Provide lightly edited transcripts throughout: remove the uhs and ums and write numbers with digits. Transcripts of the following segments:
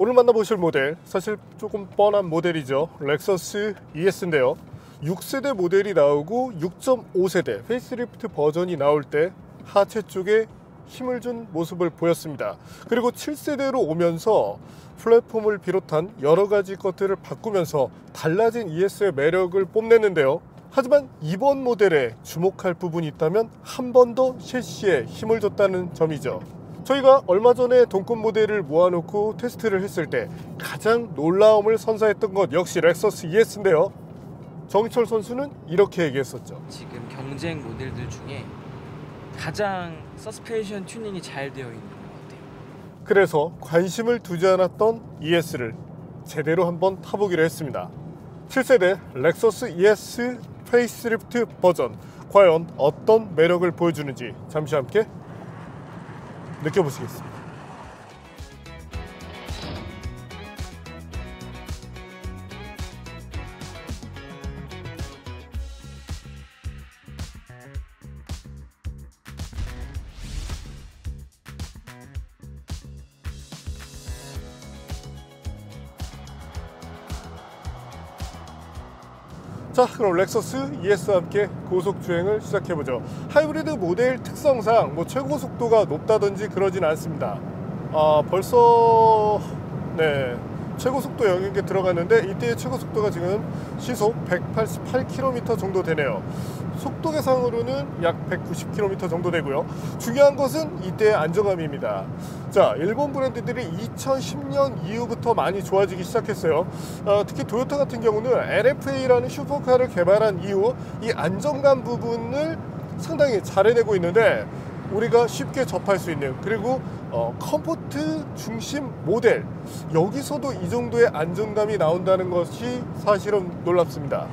오늘 만나보실 모델, 사실 조금 뻔한 모델이죠. 렉서스 ES인데요 6세대 모델이 나오고 6.5세대 페이스리프트 버전이 나올 때 하체 쪽에 힘을 준 모습을 보였습니다. 그리고 7세대로 오면서 플랫폼을 비롯한 여러 가지 것들을 바꾸면서 달라진 ES의 매력을 뽐냈는데요. 하지만 이번 모델에 주목할 부분이 있다면 한 번 더 셰시에 힘을 줬다는 점이죠. 저희가 얼마 전에 동급 모델을 모아놓고 테스트를 했을 때 가장 놀라움을 선사했던 것 역시 렉서스 ES인데요. 정희철 선수는 이렇게 얘기했었죠. 지금 경쟁 모델들 중에 가장 서스펜션 튜닝이 잘 되어 있는 것 같아요. 그래서 관심을 두지 않았던 ES를 제대로 한번 타보기로 했습니다. 7세대 렉서스 ES 페이스리프트 버전, 과연 어떤 매력을 보여주는지 잠시 함께 느껴보시겠습니다. 자, 그럼 렉서스 ES와 함께 고속 주행을 시작해보죠. 하이브리드 모델 특성상 최고 속도가 높다든지 그러진 않습니다. 벌써 최고 속도 영역에 들어갔는데 이때의 최고 속도가 지금 시속 188km 정도 되네요. 속도 계상으로는 약 190km 정도 되고요. 중요한 것은 이때의 안정감입니다. 자, 일본 브랜드들이 2010년 이후부터 많이 좋아지기 시작했어요. 특히 토요타 같은 경우는 LFA라는 슈퍼카를 개발한 이후 이 안정감 부분을 상당히 잘 해내고 있는데, 우리가 쉽게 접할 수 있는, 그리고 컴포트 중심 모델, 여기서도 이 정도의 안정감이 나온다는 것이 사실은 놀랍습니다.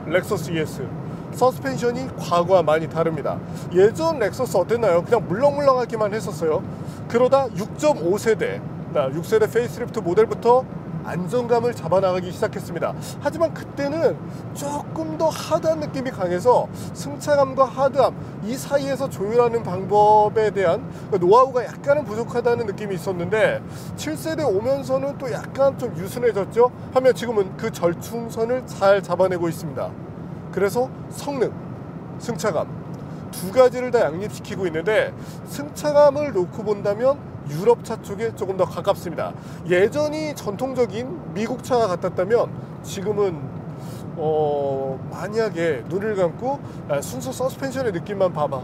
렉서스 ES 서스펜션이 과거와 많이 다릅니다. 예전 렉서스 어땠나요? 그냥 물렁물렁하기만 했었어요. 그러다 6.5세대 6세대 페이스리프트 모델부터 안정감을 잡아나가기 시작했습니다. 하지만 그때는 조금 더 하드한 느낌이 강해서 승차감과 하드함 이 사이에서 조율하는 방법에 대한 노하우가 약간은 부족하다는 느낌이 있었는데, 7세대 오면서는 또 약간 좀 유순해졌죠. 하면 지금은 그 절충선을 잘 잡아내고 있습니다. 그래서 성능, 승차감 두 가지를 다 양립시키고 있는데, 승차감을 놓고 본다면 유럽차 쪽에 조금 더 가깝습니다. 예전이 전통적인 미국 차가 같았다면 지금은 만약에 눈을 감고 순수 서스펜션의 느낌만 봐봐,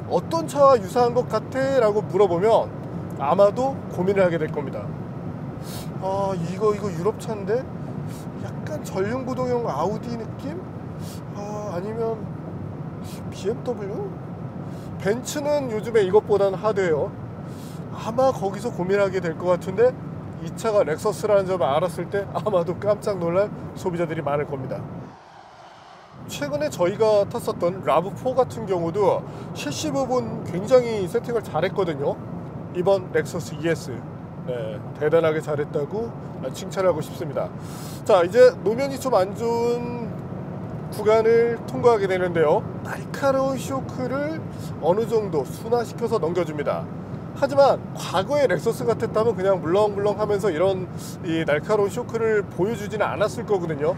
어떤 차와 유사한 것 같아? 라고 물어보면 아마도 고민을 하게 될 겁니다. 이거 유럽차인데? 약간 전륜구동형 아우디 느낌? 아니면 BMW? 벤츠는 요즘에 이것보다는 하드해요. 아마 거기서 고민하게 될 것 같은데, 이 차가 렉서스라는 점을 알았을 때 아마도 깜짝 놀랄 소비자들이 많을 겁니다. 최근에 저희가 탔었던 라브4 같은 경우도 셰시 부분 굉장히 세팅을 잘했거든요. 이번 렉서스 ES 대단하게 잘했다고 칭찬하고 싶습니다. 자, 이제 노면이 좀 안 좋은 구간을 통과하게 되는데요. 날카로운 쇼크를 어느 정도 순화시켜서 넘겨줍니다. 하지만 과거의 렉서스 같았다면 그냥 물렁물렁 하면서 이런 이 날카로운 쇼크를 보여주지는 않았을 거거든요.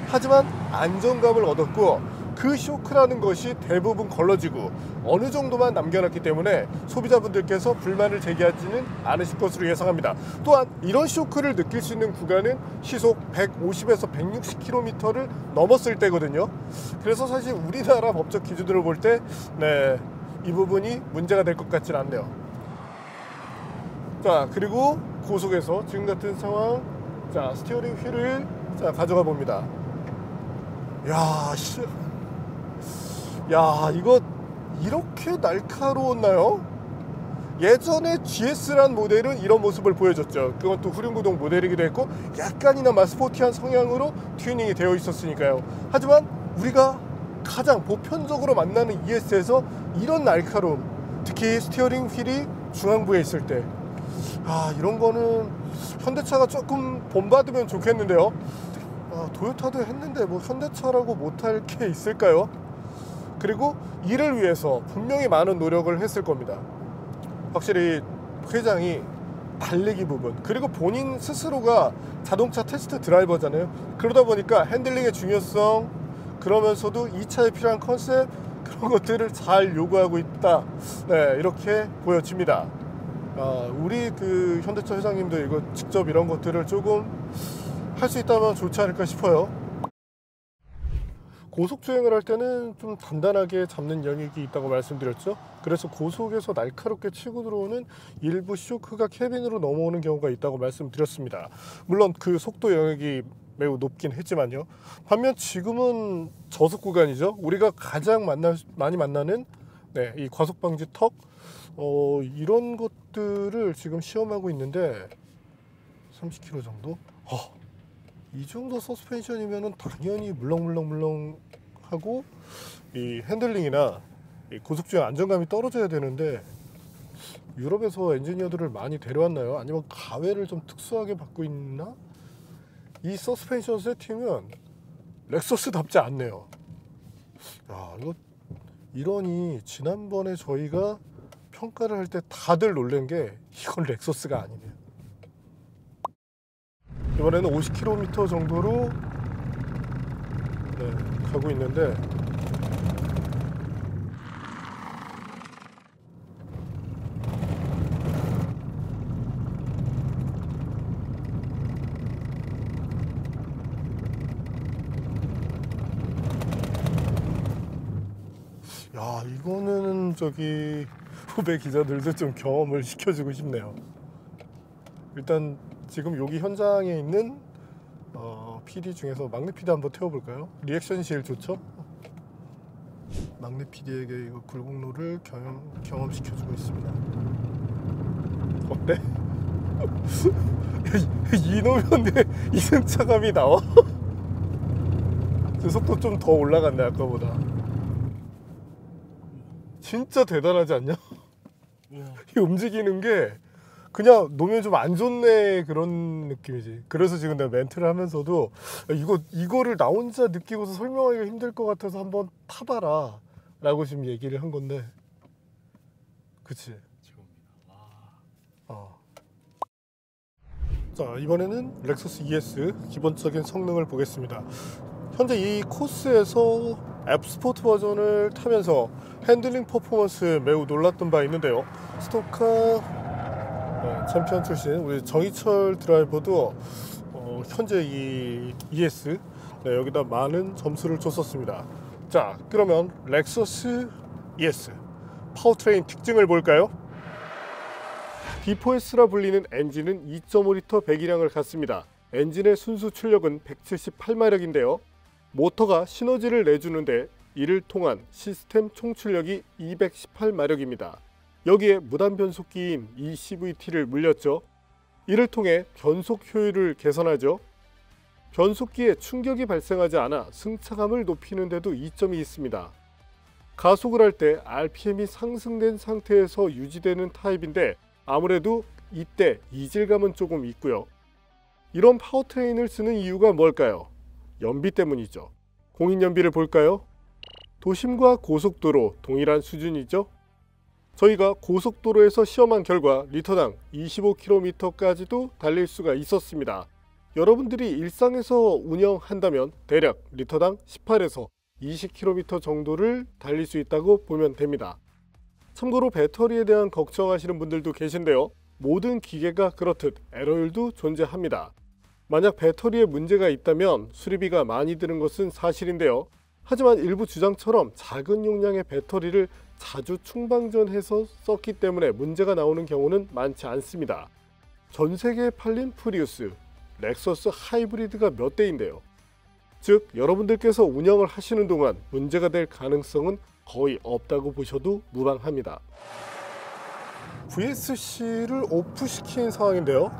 하지만 안정감을 얻었고, 그 쇼크라는 것이 대부분 걸러지고 어느 정도만 남겨놨기 때문에 소비자분들께서 불만을 제기하지는 않으실 것으로 예상합니다. 또한 이런 쇼크를 느낄 수 있는 구간은 시속 150에서 160km를 넘었을 때거든요. 그래서 사실 우리나라 법적 기준으로 볼 때 이 부분이 문제가 될 것 같지는 않네요. 자, 그리고 고속에서 지금 같은 상황, 자, 스티어링 휠을 가져가 봅니다. 이거 이렇게 날카로웠나요? 예전에 GS란 모델은 이런 모습을 보여줬죠. 그건 또 후륜구동 모델이기도 했고 약간이나마 스포티한 성향으로 튜닝이 되어 있었으니까요. 하지만 우리가 가장 보편적으로 만나는 ES에서 이런 날카로움, 특히 스티어링 휠이 중앙부에 있을 때, 이런 거는 현대차가 조금 본받으면 좋겠는데요. 토요타도 했는데 현대차라고 못할 게 있을까요? 그리고 이를 위해서 분명히 많은 노력을 했을 겁니다. 확실히 회장이 달리기 부분, 그리고 본인 스스로가 자동차 테스트 드라이버잖아요. 그러다 보니까 핸들링의 중요성, 그러면서도 이 차에 필요한 컨셉, 그런 것들을 잘 요구하고 있다. 네, 이렇게 보여집니다. 우리 그 현대차 회장님도 이거 직접 이런 것들을 조금 할 수 있다면 좋지 않을까 싶어요. 고속 주행을 할 때는 좀 단단하게 잡는 영역이 있다고 말씀드렸죠. 그래서 고속에서 날카롭게 치고 들어오는 일부 쇼크가 캐빈으로 넘어오는 경우가 있다고 말씀드렸습니다. 물론 그 속도 영역이 매우 높긴 했지만요. 반면 지금은 저속 구간이죠. 우리가 가장 많이 만나는 이 과속 방지 턱, 이런 것들을 지금 시험하고 있는데 30km 정도? 이 정도 서스펜션이면은 당연히 물렁물렁하고 이 핸들링이나 이 고속주행 안정감이 떨어져야 되는데, 유럽에서 엔지니어들을 많이 데려왔나요? 아니면 가외를 좀 특수하게 받고 있나? 이 서스펜션 세팅은 렉서스답지 않네요. 야, 이러니 지난번에 저희가 평가를 할 때 다들 놀란 게 이건 렉서스가 아니네요. 이번에는 50km 정도로 가고 있는데, 야, 이거는 저기 후배 기자들도 좀 경험을 시켜주고 싶네요. 일단 지금 여기 현장에 있는 PD 중에서 막내 PD 한번 태워볼까요? 리액션이 제일 좋죠? 막내 PD에게 이거 굴곡로를 경험시켜주고 있습니다. 어때? 이노면 이승차감이 나와? 저 속도 좀 더 올라갔네 아까보다. 진짜 대단하지 않냐? 이 움직이는 게 그냥 놓으면 좀 안 좋네 그런 느낌이지. 그래서 지금 내가 멘트를 하면서도 이거를 나 혼자 느끼고서 설명하기가 힘들 것 같아서 한번 타봐라 라고 지금 얘기를 한 건데, 그치? 자, 이번에는 렉서스 ES 기본적인 성능을 보겠습니다. 현재 이 코스에서 F 스포트 버전을 타면서 핸들링 퍼포먼스에 매우 놀랐던 바 있는데요. 스토카 챔피언 출신 우리 정희철 드라이버도 현재 이 ES 여기다 많은 점수를 줬었습니다. 자, 그러면 렉서스 ES 파워트레인 특징을 볼까요? D4S라 불리는 엔진은 2.5L 배기량을 갖습니다. 엔진의 순수 출력은 178마력인데요. 모터가 시너지를 내주는데 이를 통한 시스템 총 출력이 218마력입니다. 여기에 무단 변속기인 ECVT를 물렸죠. 이를 통해 변속 효율을 개선하죠. 변속기에 충격이 발생하지 않아 승차감을 높이는 데도 이점이 있습니다. 가속을 할 때 RPM이 상승된 상태에서 유지되는 타입인데 아무래도 이때 이질감은 조금 있고요. 이런 파워트레인을 쓰는 이유가 뭘까요? 연비 때문이죠. 공인연비를 볼까요? 도심과 고속도로 동일한 수준이죠. 저희가 고속도로에서 시험한 결과 리터당 25km까지도 달릴 수가 있었습니다. 여러분들이 일상에서 운영한다면 대략 리터당 18에서 20km 정도를 달릴 수 있다고 보면 됩니다. 참고로 배터리에 대한 걱정하시는 분들도 계신데요. 모든 기계가 그렇듯 에러율도 존재합니다. 만약 배터리에 문제가 있다면 수리비가 많이 드는 것은 사실인데요. 하지만 일부 주장처럼 작은 용량의 배터리를 자주 충방전해서 썼기 때문에 문제가 나오는 경우는 많지 않습니다. 전 세계에 팔린 프리우스, 렉서스 하이브리드가 몇 대인데요. 즉 여러분들께서 운영을 하시는 동안 문제가 될 가능성은 거의 없다고 보셔도 무방합니다. VSC를 오프시킨 상황인데요.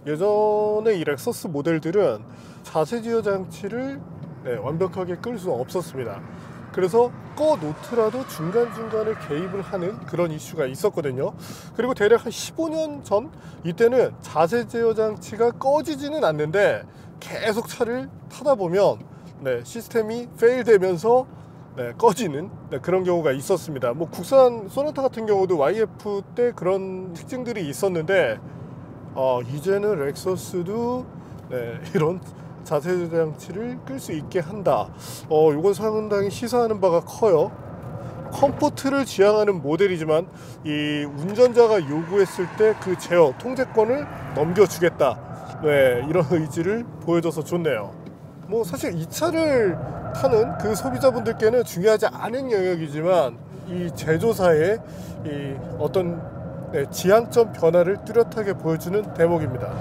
예전에 이 렉서스 모델들은 자세 제어 장치를 완벽하게 끌 수 없었습니다. 그래서 꺼놓더라도 중간중간에 개입을 하는 그런 이슈가 있었거든요. 그리고 대략 한 15년 전 이때는 자세 제어 장치가 꺼지지는 않는데 계속 차를 타다 보면 시스템이 페일되면서 꺼지는 그런 경우가 있었습니다. 뭐 국산 소나타 같은 경우도 YF 때 그런 특징들이 있었는데 이제는 렉서스도 이런 자세 조장치를 끌 수 있게 한다. 이건 상당히 시사하는 바가 커요. 컴포트를 지향하는 모델이지만 이 운전자가 요구했을 때 그 제어 통제권을 넘겨주겠다. 이런 의지를 보여줘서 좋네요. 뭐 사실 이 차를 타는 그 소비자분들께는 중요하지 않은 영역이지만 이 제조사의 이 어떤 지향점 변화를 뚜렷하게 보여주는 대목입니다.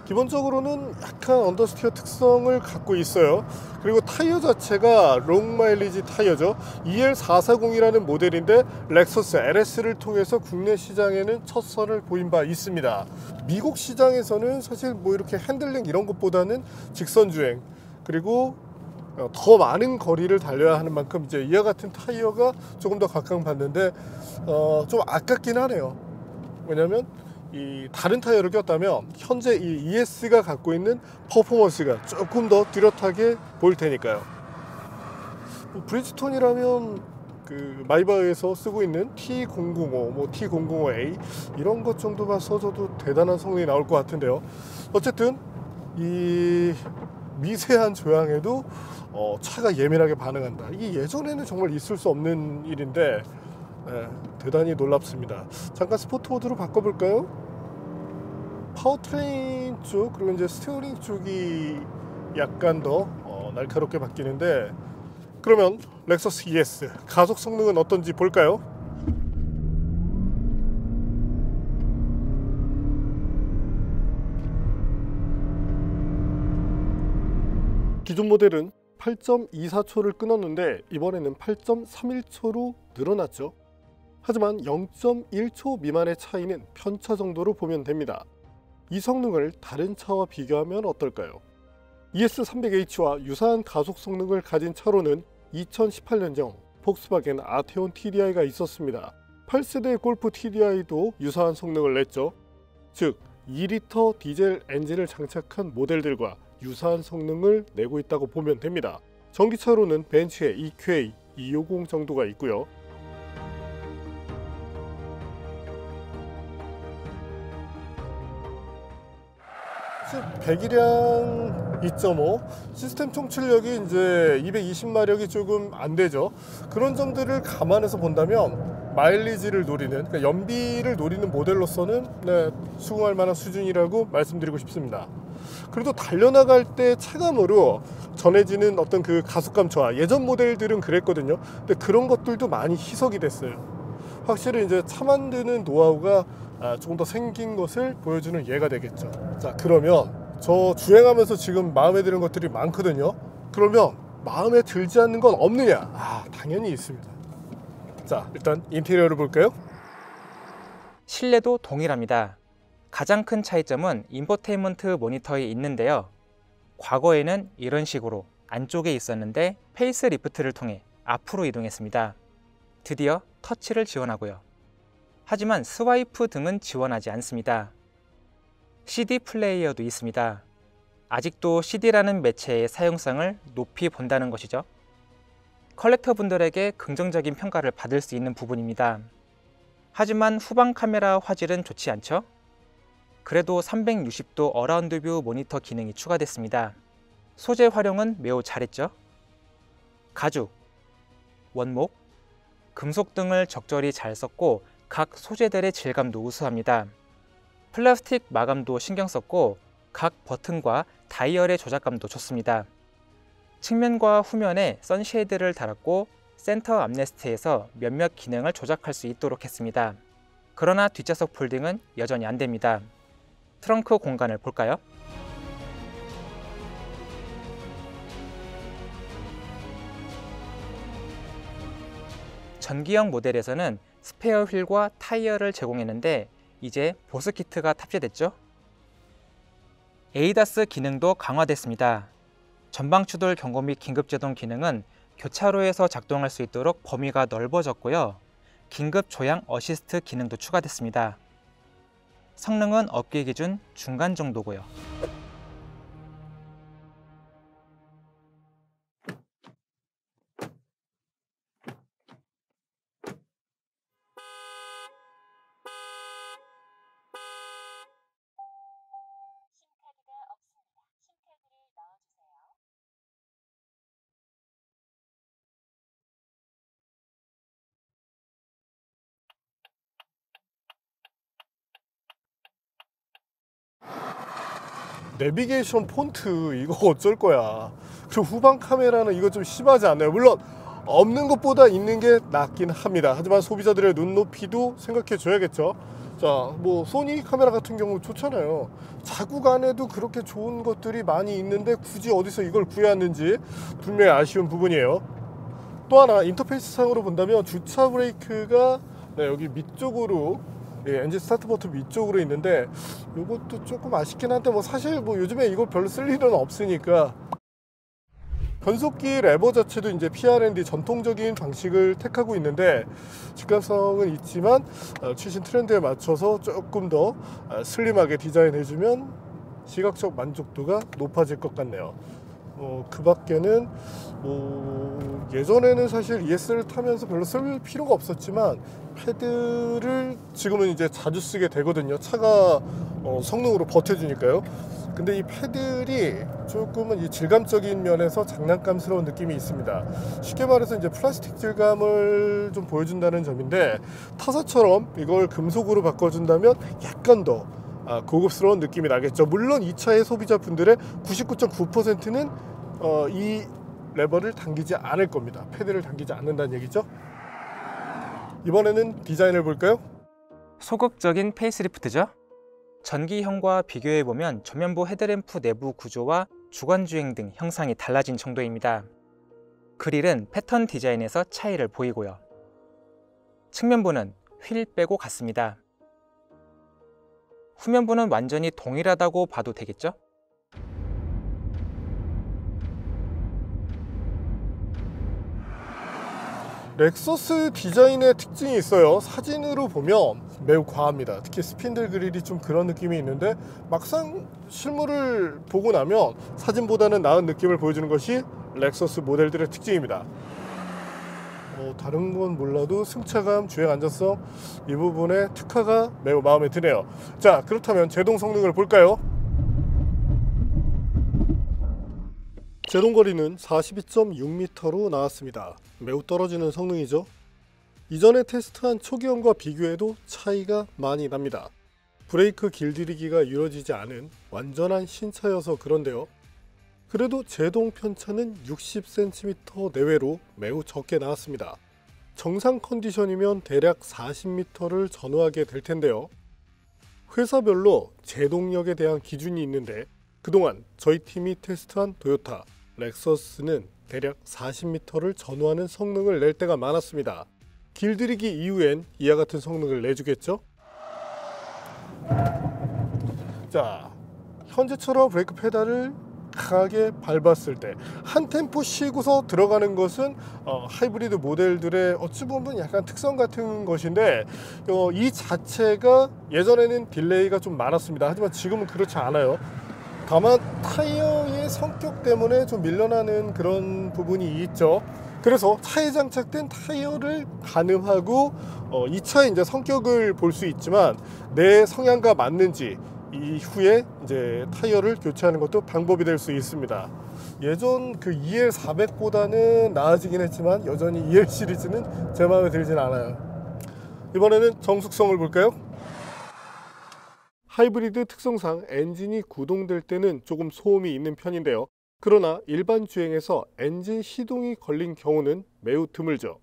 기본적으로는 약간 언더스티어 특성을 갖고 있어요. 그리고 타이어 자체가 롱 마일리지 타이어죠. EL440이라는 모델인데 렉서스 LS를 통해서 국내 시장에는 첫 선을 보인 바 있습니다. 미국 시장에서는 사실 뭐 이렇게 핸들링 이런 것보다는 직선 주행, 그리고 더 많은 거리를 달려야 하는 만큼 이제 이와 같은 타이어가 조금 더 각광받는데 좀 아깝긴 하네요. 왜냐면 이 다른 타이어를 꼈다면 현재 이 ES가 갖고 있는 퍼포먼스가 조금 더 뚜렷하게 보일 테니까요. 브리지톤이라면 그 마이바흐에서 쓰고 있는 T005, 뭐 T005A 이런 것 정도만 써줘도 대단한 성능이 나올 것 같은데요. 어쨌든 이 미세한 조향에도 차가 예민하게 반응한다. 이게 예전에는 정말 있을 수 없는 일인데 대단히 놀랍습니다. 잠깐 스포트 모드로 바꿔볼까요? 파워트레인 쪽, 그리고 이제 스티어링 쪽이 약간 더 날카롭게 바뀌는데, 그러면 렉서스 ES 가속 성능은 어떤지 볼까요? 기존 모델은 8.24초를 끊었는데 이번에는 8.31초로 늘어났죠. 하지만 0.1초 미만의 차이는 편차 정도로 보면 됩니다. 이 성능을 다른 차와 비교하면 어떨까요? ES300H와 유사한 가속 성능을 가진 차로는 2018년형 폭스바겐 아테온 TDI가 있었습니다. 8세대 골프 TDI도 유사한 성능을 냈죠. 즉 2리터 디젤 엔진을 장착한 모델들과 유사한 성능을 내고 있다고 보면 됩니다. 전기차로는 벤츠의 EQA 250 정도가 있고요. 배기량 2.5, 시스템 총출력이 이제 220마력이 조금 안 되죠. 그런 점들을 감안해서 본다면 마일리지를 노리는, 그러니까 연비를 노리는 모델로서는 수긍할 만한 수준이라고 말씀드리고 싶습니다. 그래도 달려나갈 때 체감으로 전해지는 어떤 그 가속감 저하, 예전 모델들은 그랬거든요. 근데 그런 것들도 많이 희석이 됐어요. 확실히 이제 차 만드는 노하우가 조금 더 생긴 것을 보여주는 예가 되겠죠. 자, 그러면 저 주행하면서 지금 마음에 드는 것들이 많거든요. 그러면 마음에 들지 않는 건 없느냐? 당연히 있습니다. 자, 일단 인테리어를 볼까요? 실내도 동일합니다. 가장 큰 차이점은 인포테인먼트 모니터에 있는데요. 과거에는 이런 식으로 안쪽에 있었는데 페이스리프트를 통해 앞으로 이동했습니다. 드디어 터치를 지원하고요. 하지만 스와이프 등은 지원하지 않습니다. CD 플레이어도 있습니다. 아직도 CD라는 매체의 사용성을 높이 본다는 것이죠. 컬렉터분들에게 긍정적인 평가를 받을 수 있는 부분입니다. 하지만 후방 카메라 화질은 좋지 않죠? 그래도 360도 어라운드 뷰 모니터 기능이 추가됐습니다. 소재 활용은 매우 잘했죠? 가죽, 원목, 금속 등을 적절히 잘 썼고 각 소재들의 질감도 우수합니다. 플라스틱 마감도 신경 썼고 각 버튼과 다이얼의 조작감도 좋습니다. 측면과 후면에 선쉐이드를 달았고 센터 암레스트에서 몇몇 기능을 조작할 수 있도록 했습니다. 그러나 뒷좌석 폴딩은 여전히 안됩니다. 트렁크 공간을 볼까요? 전기형 모델에서는 스페어 휠과 타이어를 제공했는데 이제 보스 키트가 탑재됐죠? 에이다스 기능도 강화됐습니다. 전방 추돌 경고 및 긴급 제동 기능은 교차로에서 작동할 수 있도록 범위가 넓어졌고요. 긴급 조향 어시스트 기능도 추가됐습니다. 성능은 업계 기준 중간 정도고요. 내비게이션 폰트 이거 어쩔 거야. 그리고 후방 카메라는 이거 좀 심하지 않나요? 물론 없는 것보다 있는 게 낫긴 합니다. 하지만 소비자들의 눈높이도 생각해 줘야겠죠. 자, 뭐 소니 카메라 같은 경우 좋잖아요. 자국 안에도 그렇게 좋은 것들이 많이 있는데 굳이 어디서 이걸 구해왔는지 분명히 아쉬운 부분이에요. 또 하나 인터페이스 상으로 본다면 주차 브레이크가 여기 밑쪽으로, 엔진 스타트 버튼 위쪽으로 있는데 이것도 조금 아쉽긴 한데 뭐 사실 뭐 요즘에 이걸 별로 쓸 일은 없으니까. 변속기 레버 자체도 이제 PRND 전통적인 방식을 택하고 있는데 직관성은 있지만 최신 트렌드에 맞춰서 조금 더 슬림하게 디자인해주면 시각적 만족도가 높아질 것 같네요. 그 밖에는 뭐 예전에는 사실 ES를 타면서 별로 쓸 필요가 없었지만 패드를 지금은 이제 자주 쓰게 되거든요. 차가 성능으로 버텨주니까요. 근데 이 패들이 조금은 이 질감적인 면에서 장난감스러운 느낌이 있습니다. 쉽게 말해서 이제 플라스틱 질감을 좀 보여준다는 점인데 타사처럼 이걸 금속으로 바꿔준다면 약간 더 고급스러운 느낌이 나겠죠. 물론 이 차의 소비자분들의 99.9%는 이 레버를 당기지 않을 겁니다. 패드를 당기지 않는다는 얘기죠. 이번에는 디자인을 볼까요? 소극적인 페이스리프트죠. 전기형과 비교해보면 전면부 헤드램프 내부 구조와 주간주행 등 형상이 달라진 정도입니다. 그릴은 패턴 디자인에서 차이를 보이고요. 측면부는 휠 빼고 같습니다. 후면부는 완전히 동일하다고 봐도 되겠죠? 렉서스 디자인의 특징이 있어요. 사진으로 보면 매우 과합니다. 특히 스핀들 그릴이 좀 그런 느낌이 있는데 막상 실물을 보고 나면 사진보다는 나은 느낌을 보여주는 것이 렉서스 모델들의 특징입니다. 다른 건 몰라도 승차감, 주행 안전성 이 부분에 특화가 매우 마음에 드네요. 자, 그렇다면 제동 성능을 볼까요? 제동거리는 42.6m로 나왔습니다. 매우 떨어지는 성능이죠. 이전에 테스트한 초기형과 비교해도 차이가 많이 납니다. 브레이크 길들이기가 이루어지지 않은 완전한 신차여서 그런데요. 그래도 제동 편차는 60cm 내외로 매우 적게 나왔습니다. 정상 컨디션이면 대략 40m를 전후하게 될 텐데요. 회사별로 제동력에 대한 기준이 있는데 그동안 저희 팀이 테스트한 도요타, 렉서스는 대략 40m를 전후하는 성능을 낼 때가 많았습니다. 길들이기 이후엔 이와 같은 성능을 내주겠죠? 자, 현재처럼 브레이크 페달을 강하게 밟았을 때 한 템포 쉬고서 들어가는 것은 하이브리드 모델들의 어찌 보면 약간 특성 같은 것인데 이 자체가 예전에는 딜레이가 좀 많았습니다. 하지만 지금은 그렇지 않아요. 다만 타이어의 성격 때문에 좀 밀려나는 그런 부분이 있죠. 그래서 차에 장착된 타이어를 가늠하고 이 차의 이제 성격을 볼 수 있지만 내 성향과 맞는지 이후에 이제 타이어를 교체하는 것도 방법이 될 수 있습니다. 예전 그 EL400보다는 나아지긴 했지만 여전히 EL 시리즈는 제 마음에 들진 않아요. 이번에는 정숙성을 볼까요? 하이브리드 특성상 엔진이 구동될 때는 조금 소음이 있는 편인데요. 그러나 일반 주행에서 엔진 시동이 걸린 경우는 매우 드물죠.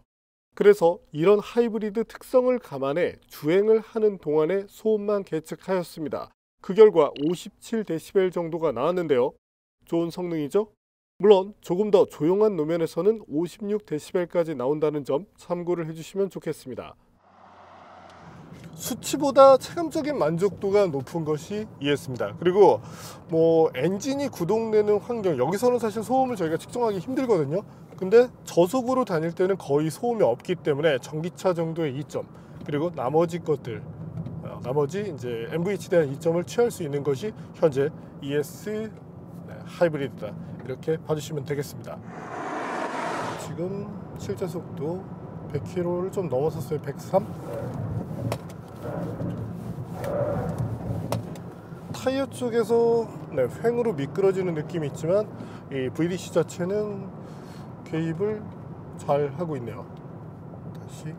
그래서 이런 하이브리드 특성을 감안해 주행을 하는 동안에 소음만 계측하였습니다. 그 결과 57dB 정도가 나왔는데요. 좋은 성능이죠? 물론 조금 더 조용한 노면에서는 56dB까지 나온다는 점 참고를 해주시면 좋겠습니다. 수치보다 체감적인 만족도가 높은 것이 ES입니다. 그리고 뭐 엔진이 구동되는 환경, 여기서는 사실 소음을 저희가 측정하기 힘들거든요. 근데 저속으로 다닐 때는 거의 소음이 없기 때문에 전기차 정도의 이점, 그리고 나머지 것들, 나머지 이제 MVH에 대한 이점을 취할 수 있는 것이 현재 ES 하이브리드다, 이렇게 봐주시면 되겠습니다. 지금 실제 속도 100km를 좀 넘어섰어요. 103. 타이어 쪽에서 횡으로 미끄러지는 느낌이 있지만 이 VDC 자체는 개입을 잘 하고 있네요. 다시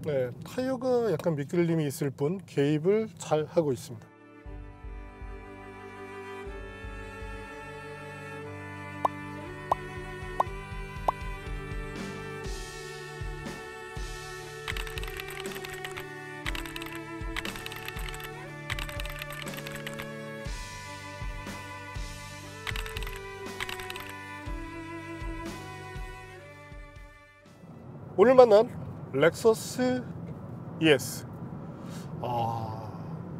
네, 타이어가 약간 미끌림이 있을 뿐 개입을 잘 하고 있습니다. 오늘 만난 렉서스 ES.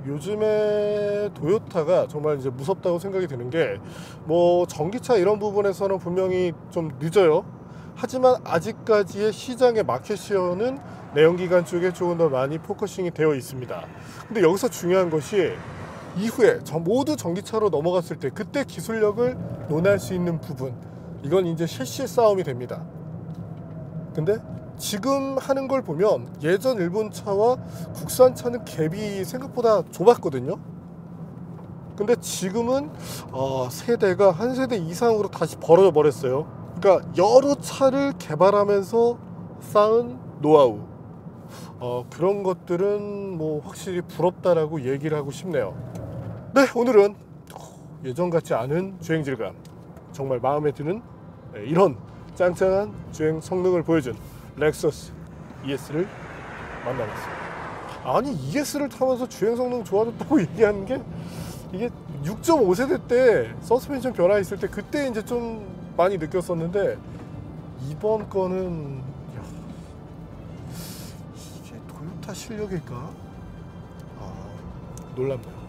요즘에 도요타가 정말 이제 무섭다고 생각이 드는 게, 뭐 전기차 이런 부분에서는 분명히 좀 늦어요. 하지만 아직까지의 시장의 마켓시어는 내연기관 쪽에 조금 더 많이 포커싱이 되어 있습니다. 근데 여기서 중요한 것이 이후에 모두 전기차로 넘어갔을 때 그때 기술력을 논할 수 있는 부분, 이건 이제 셰시 싸움이 됩니다. 근데 지금 하는 걸 보면 예전 일본 차와 국산 차는 갭이 생각보다 좁았거든요. 근데 지금은 세대가 한 세대 이상으로 다시 벌어져 버렸어요. 그러니까 여러 차를 개발하면서 쌓은 노하우, 그런 것들은 뭐 확실히 부럽다라고 얘기를 하고 싶네요. 네, 오늘은 예전 같지 않은 주행 질감, 정말 마음에 드는 이런 짱짱한 주행 성능을 보여준 렉서스 ES를 만나봤습니다. 아니, ES를 타면서 주행 성능 좋아졌다고 얘기하는 게, 이게 6.5세대 때 서스펜션 변화 있을 때 그때 이제 좀 많이 느꼈었는데, 이번 거는 이게 도요타 실력일까? 놀랍네요.